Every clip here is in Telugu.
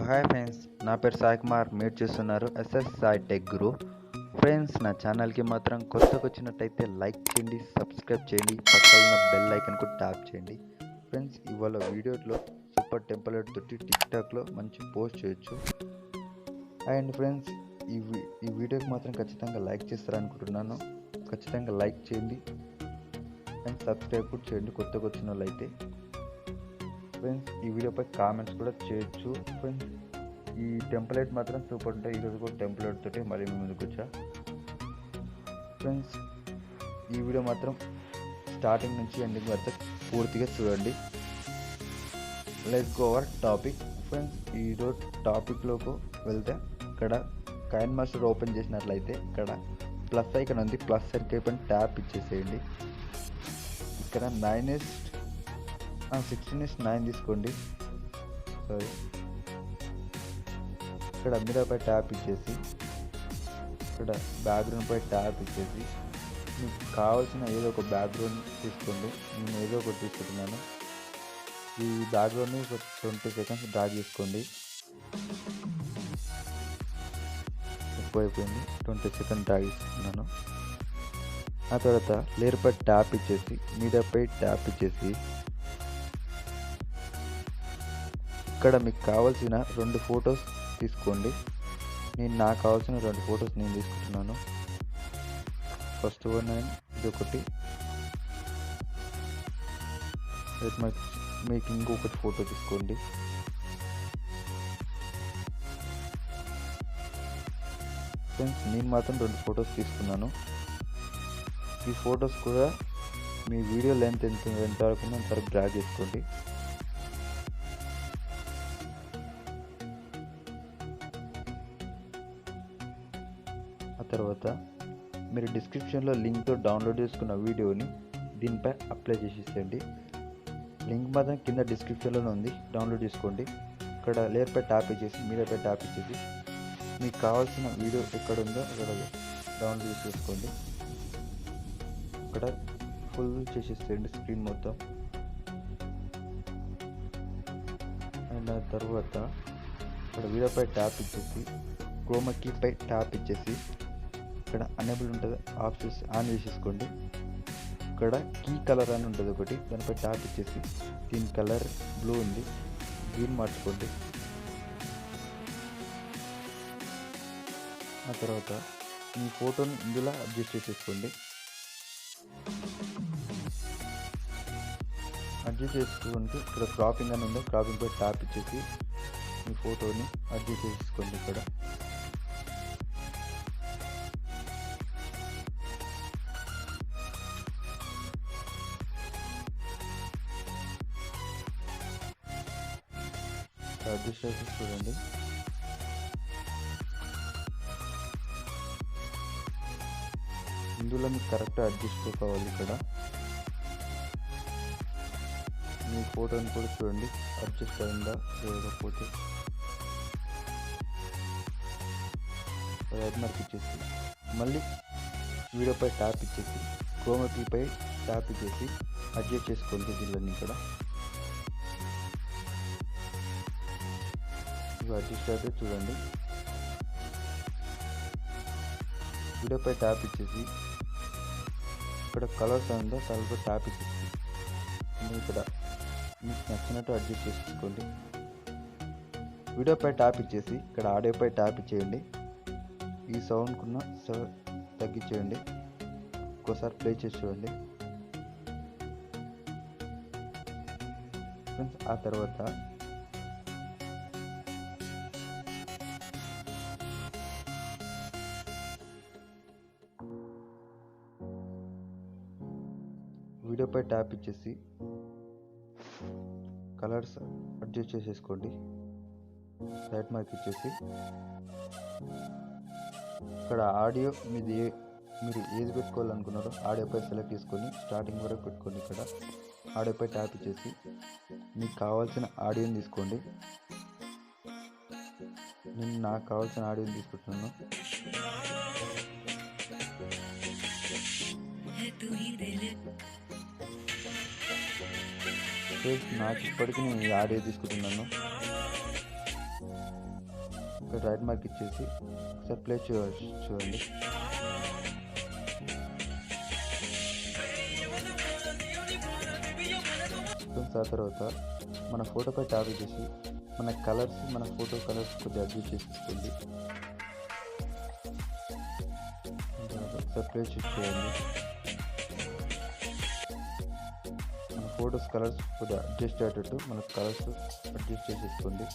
హాయ్ ఫ్రెండ్స్, నా పేరు సాయి కుమార్. మీరు చూస్తున్నారు ఎస్ఎస్ సాయి టెక్ గురు. ఫ్రెండ్స్, నా ఛానల్కి మాత్రం కొత్తగా వచ్చినట్టయితే లైక్ చేయండి, సబ్స్క్రైబ్ చేయండి, పక్కన ఉన్న బెల్ ఐకన్ కూడా ట్యాప్ చేయండి. ఫ్రెండ్స్, ఇవాళ వీడియోలో సూపర్ టెంప్లెట్ తోటి టిక్టాక్లో మంచి పోస్ట్ చేయొచ్చు. అండ్ ఫ్రెండ్స్, ఈ వీడియోకి మాత్రం ఖచ్చితంగా లైక్ చేస్తారనుకుంటున్నాను. ఖచ్చితంగా లైక్ చేయండి అండ్ సబ్స్క్రైబ్ కూడా చేయండి కొత్తగా వచ్చిన వాళ్ళు అయితే. ఫ్రెండ్స్, ఈ వీడియోపై కామెంట్స్ కూడా చేయొచ్చు. ఫ్రెండ్స్, ఈ టెంప్లెట్ మాత్రం సూపర్ ఉంటాయి. ఈరోజు కూడా టెంప్లెట్ తోటి మళ్ళీ మీ ముందుకు వచ్చా. ఫ్రెండ్స్, ఈ వీడియో మాత్రం స్టార్టింగ్ నుంచి ఎండింగ్ వరకు పూర్తిగా చూడండి. Let's go our topic. Friends, ఈరోజు టాపిక్లోకి వెళ్తే ఇక్కడ కాయిన్ మాస్టర్ ఓపెన్ చేసినట్లయితే ఇక్కడ ప్లస్ ఐకాన్ ఉంది. ప్లస్ ఐకాన్ ట్యాప్ ఇచ్చేసేయండి. ఇక్కడ 16:9 తీసుకోండి. సారీ, ఇక్కడ మీరపై ట్యాప్ ఇచ్చేసి ఇక్కడ బ్యాక్గ్రౌండ్పై ట్యాప్ ఇచ్చేసి మీకు కావాల్సిన ఏదో ఒక బ్యాక్గ్రౌండ్ తీసుకోండి. నేను ఏదో ఒకటి తీసుకుంటున్నాను. ఈ బ్యాక్గ్రౌండ్ని ఒక 20 సెకండ్స్ డ్రాగ్ చేసుకోండి. ఎక్కువైపోయింది, 20 సెకండ్స్ డ్రాగ్ చేసుకున్నాను. ఆ తర్వాత లేయర్పై ట్యాప్ ఇచ్చేసి మీడియాపై ట్యాప్ ఇచ్చేసి ఇక్కడ మీకు కావాల్సిన 2 ఫొటోస్ తీసుకోండి. నాకు కావాల్సిన 2 ఫొటోస్ నేను తీసుకుంటున్నాను. ఫస్ట్ వన్ అండ్ ఇదొకటి. మీకు ఇంకొకటి ఫోటో తీసుకోండి. ఫ్రెండ్స్, నేను మాత్రం 2 ఫొటోస్ తీసుకున్నాను. ఈ ఫొటోస్ కూడా మీ వీడియో లెంత్ ఎంత వరకు అంతవరకు డ్రాగ్ చేసుకోండి. ఆ తర్వాత మీరు డిస్క్రిప్షన్లో లింక్తో డౌన్లోడ్ చేసుకున్న వీడియోని దీనిపై అప్లై చేసేసేయండి. లింక్ మాత్రం కింద డిస్క్రిప్షన్లోనే ఉంది, డౌన్లోడ్ చేసుకోండి. ఇక్కడ లేయర్పై ట్యాప్ ఇచ్చేసి మీడియాపై ట్యాప్ ఇచ్చేసి మీకు కావాల్సిన వీడియో ఎక్కడ ఉందో అక్కడ డౌన్లోడ్ చేసుకోండి. ఇక్కడ ఫుల్ చేసేసేయండి స్క్రీన్ మొత్తం. అండ్ ఆ తర్వాత ఇక్కడ వీడియోపై ట్యాప్ ఇచ్చేసి క్రోమా కీపై ట్యాప్ ఇచ్చేసి ఇక్కడ అనేబుల్ ఉంటుంది, ఆన్ చేసేసుకోండి. ఇక్కడ కీ కలర్ అని ఉంటుంది ఒకటి, దానిపై ట్యాప్ ఇచ్చేసి దీని కలర్ బ్లూ ఉంది, గ్రీన్ మార్చుకోండి. ఆ తర్వాత మీ ఫోటోని ఇందులో అడ్జస్ట్ చేసేసుకోండి. అడ్జస్ట్ చేసుకుంటే ఇక్కడ క్రాపింగ్ అని ఉందో క్రాపింగ్ పై ట్యాప్ ఇచ్చేసి మీ ఫోటోని అడ్జస్ట్ చేసుకోండి. ఇక్కడ అడ్జస్ట్ చేసి చూడండి. ఇందులో మీకు కరెక్ట్ అడ్జస్ట్ కావాలి. ఇక్కడ మీ ఫోటోని కూడా చూడండి, అడ్జస్ట్ అయిందా లేకపోతే. రెడ్ మార్క్ ఇచ్చేసి మళ్ళీ వీడియోపై ట్యాప్ ఇచ్చేసి క్రోమా కీపై ట్యాప్ ఇచ్చేసి అడ్జస్ట్ చేసుకోండి. దీనిని ఇక్కడ అడ్జస్ట్ అయితే చూడండి. వీడియోపై ట్యాప్ ఇచ్చేసి ఇక్కడ కలర్స్ ఉందో కలర్పై ట్యాప్ ఇచ్చేసి ఇక్కడ మీకు నచ్చినట్టు అడ్జస్ట్ చేసుకోండి. వీడియోపై ట్యాప్ ఇచ్చేసి ఇక్కడ ఆడియోపై ట్యాప్ ఇచ్చేయండి. ఈ సౌండ్కున్న తగ్గించేయండి. ఒక్కోసారి ప్లే చేసి చూడండి. ఫ్రెండ్స్, ఆ తర్వాత వీడియోపై ట్యాప్ ఇచ్చేసి కలర్స్ అడ్జస్ట్ చేసేసుకోండి. రైట్ మార్క్ ఇచ్చేసి ఇక్కడ ఆడియో మీరు ఏది పెట్టుకోవాలనుకున్నారో ఆడియోపై సెలెక్ట్ చేసుకొని స్టార్టింగ్ వరకు పెట్టుకోండి. ఇక్కడ ఆడియోపై ట్యాప్ ఇచ్చేసి మీకు కావాల్సిన ఆడియోని తీసుకోండి. నేను నాకు కావాల్సిన ఆడియోని తీసుకుంటున్నాను. నాకు ఇప్పటికీ నేను ఈ ఆడియో తీసుకుంటున్నాను. ఇక్కడ రైట్ మార్క్ ఇచ్చేసి ఒకసారి ప్లే చూడండి. ఫ్రెండ్స్ ఆ తర్వాత మన ఫోటోపై ట్యాప్ చేసి మన ఫోటో కలర్స్ కొద్దిగా అడ్జస్ట్ చేసేసుకోండి. ఒకసారి ప్లే చూడండి. మన ఫోటోస్ కలర్స్ కొద్దిగా అడ్జస్ట్ అయ్యేటట్టు మన కలర్స్ అడ్జస్ట్ చేసేసుకోండి.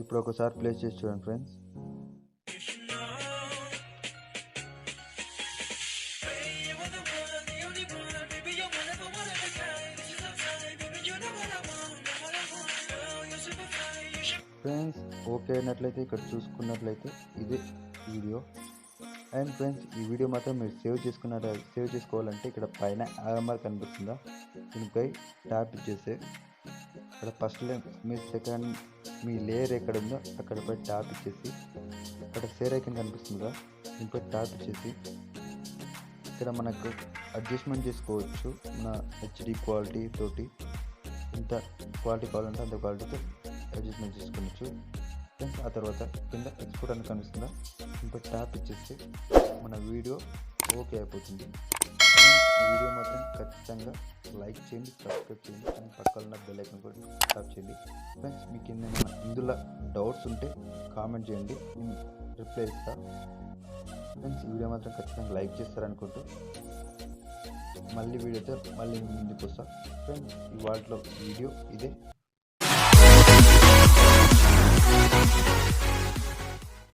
ఇప్పుడు ఒకసారి ప్లే చేసి చూడండి ఫ్రెండ్స్. ఫ్రెండ్స్ ఓకే అయినట్లయితే ఇక్కడ చూసుకున్నట్లయితే ఇదే వీడియో. అండ్ ఫ్రెండ్స్ ఈ వీడియో మాత్రం మీరు సేవ్ చేసుకోవాలంటే ఇక్కడ పైన ఆరో మార్క్ కనిపిస్తుందా, దీనిపై ట్యాప్ చేస్తే ఇక్కడ ఫస్ట్ లైన్ మీ లేయర్ ఎక్కడ ఉందో అక్కడపై ట్యాప్ ఇచ్చేసి అక్కడ షేర్ ఐకాన్ కనిపిస్తుందా, దీనిపై ట్యాప్ ఇచ్చేసి ఇక్కడ మనకు అడ్జస్ట్మెంట్ చేసుకోవచ్చు. మన హెచ్డి క్వాలిటీ తోటి ఎంత క్వాలిటీ కావాలంటే అంత క్వాలిటీతో అడ్జస్ట్మెంట్ చేసుకోవచ్చు. ఫ్రెండ్స్ ఆ తర్వాత కింద ఎక్స్పోర్ట్ అని కనిపిస్తుందా, దీనిపై ట్యాప్ ఇచ్చేస్తే మన వీడియో ఓకే అయిపోతుంది. ఈ వీడియో మాత్రం ఖచ్చితంగా లైక్ చేయండి, సబ్స్క్రైబ్ చేయండి, అండ్ పక్కన ఉన్న బెల్ ఐకాన్ కూడా ట్యాప్ చేయండి. ఫ్రెండ్స్ మీకు ఏమైనా ఇందులో డౌట్స్ ఉంటే కామెంట్ చేయండి, నేను రిప్లై ఇస్తాను. ఫ్రెండ్స్ ఈ వీడియో మాత్రం ఖచ్చితంగా లైక్ చేస్తారనుకుంటూ మళ్ళీ వీడియోతో మళ్ళీ ముందుకు వస్తాను. ఫ్రెండ్స్ ఇవాళ వీడియో ఇదే.